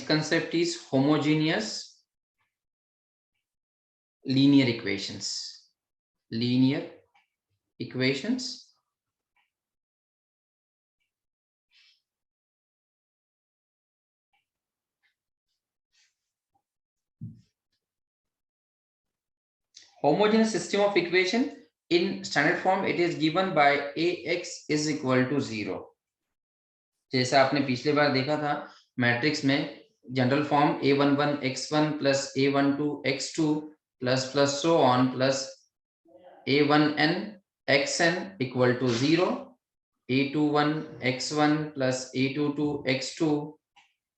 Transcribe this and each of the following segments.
concept is homogeneous linear equations. Linear equations. Homogeneous system of equation in standard form it is given by ax is equal to 0. जैसा आपने पिछले बार देखा था matrix में general form a11 x1 plus a12 x2 plus so on plus a1n xn equal to 0, a21 x1 plus a22 x2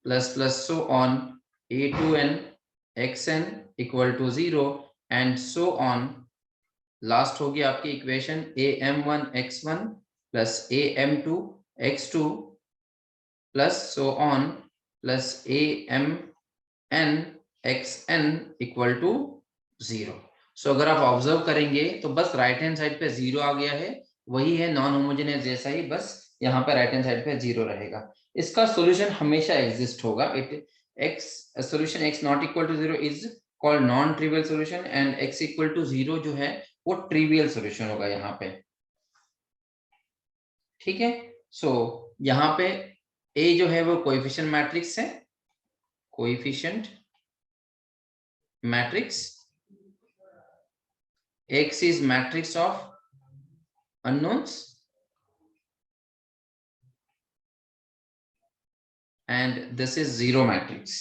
plus so on a2n xn equal to 0 and so on. Last होगी आपकी equation am1 x1 plus am2 x2 plus so on plus amn xn equal to 0. सो अगर आप observe करेंगे तो बस right hand side पे 0 आ गया है, वही है नॉन होमोजेनियस जैसा ही, बस यहाँ पे राइट हैंड साइड पे 0 रहेगा. इसका सॉल्यूशन हमेशा एग्जिस्ट होगा. It x solution x not equal to 0 is called non trivial solution and x equal to 0 जो है वो ट्रिवियल सॉल्यूशन होगा यहाँ पे. ठीक है. सो यहाँ पे a जो है वो कोएफिशिएंट मैट्रिक्स है, coefficient matrix. x is matrix of unknowns and this is zero matrix.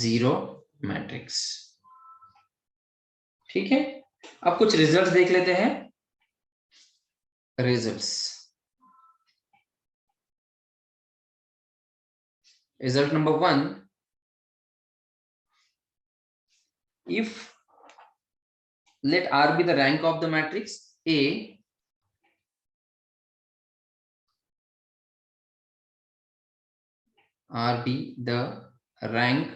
Zero matrix. ठीक है. अब कुछ रिजल्ट्स देख लेते हैं. Results. Result number 1, if let R be the rank of the matrix A, R be the rank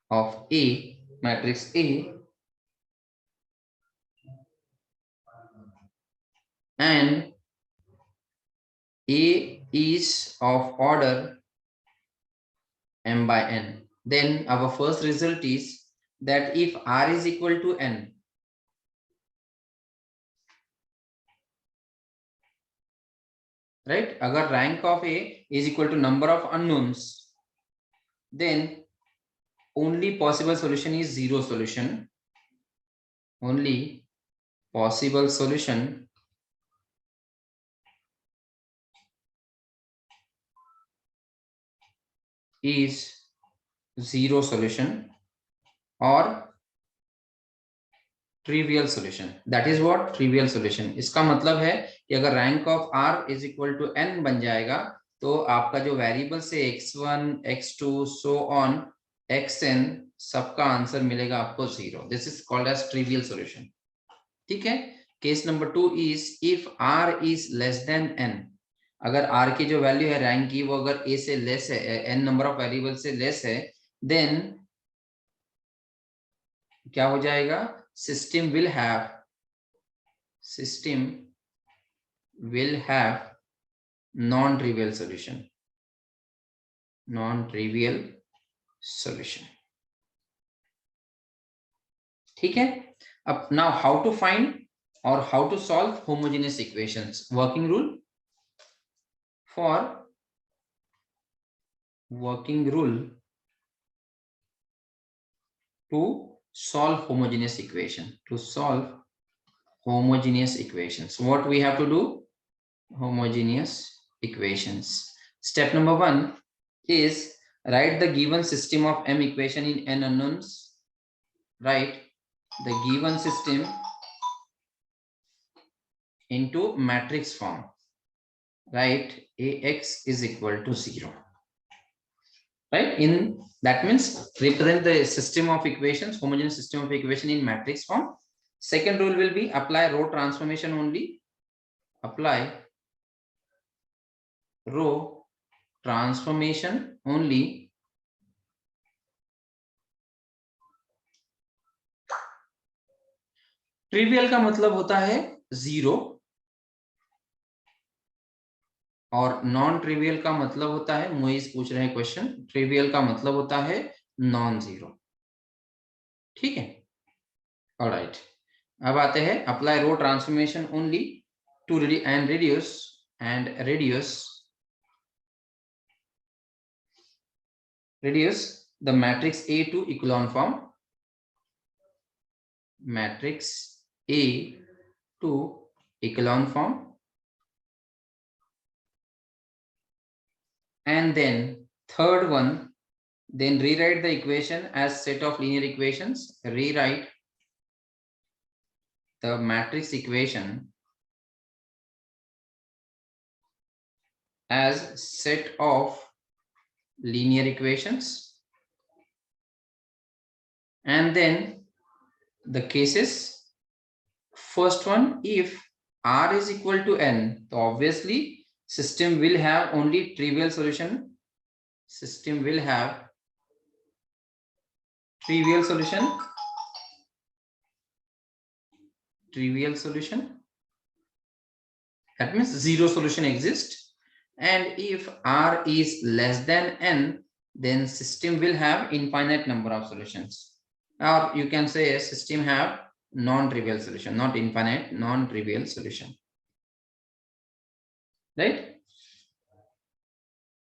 of A, matrix A, and A is of order m by n, then our first result is that if R is equal to n, right, अगर rank of A is equal to number of unknowns, then only possible solution is zero solution. Only possible solution is zero solution or trivial solution. That is what trivial solution. इसका मतलब है कि अगर rank of R is equal to n बन जाएगा तो आपका जो वेरिएबल से x1, x2 so on xn सबका आंसर मिलेगा आपको 0. This is called as trivial solution. ठीक है. Case number 2 is if R is less than n. अगर R की जो वैल्यू है रैंक की वो अगर A से लेस है, n नंबर ऑफ वेरिएबल से लेस है, देन क्या हो जाएगा? system will have non-trivial solution. Non-trivial solution. ठीक है. अब now how to find or how to solve homogeneous equations. Working rule. For working rule to solve homogeneous equation. To solve homogeneous equations, what we have to do? Homogeneous equations. Step number 1 is write the given system of m equation in n unknowns. Write the given system into matrix form. Write ax is equal to 0. Right? In that means represent the system of equations, homogeneous system of equation in matrix form. Second rule will be apply row transformation only. Apply row transformation only. Trivial का मतलब होता है 0 और non trivial का मतलब होता है, मोइज पूछ रहे हैं क्वेश्चन, ट्रिवियल का मतलब होता है नॉन जीरो। ठीक है, ऑलराइट। अब आते हैं apply row transformation only to and reduce the matrix A to echelon form, matrix A to echelon form, and then third one, then rewrite the equation as set of linear equations. Rewrite the matrix equation as set of linear equations, and then the cases. First one, if R is equal to n, so obviously system will have only trivial solution. System will have trivial solution. Trivial solution, that means zero solution exists. And if R is less than n, then system will have infinite number of solutions, or you can say system have non-trivial solution, not infinite, non-trivial solution, right?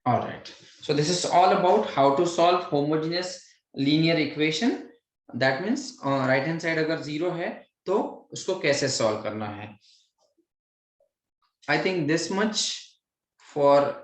All right, so this is all about how to solve homogeneous linear equation. That means right hand side अगर zero है तो उसको कैसे solve करना है. I think this much for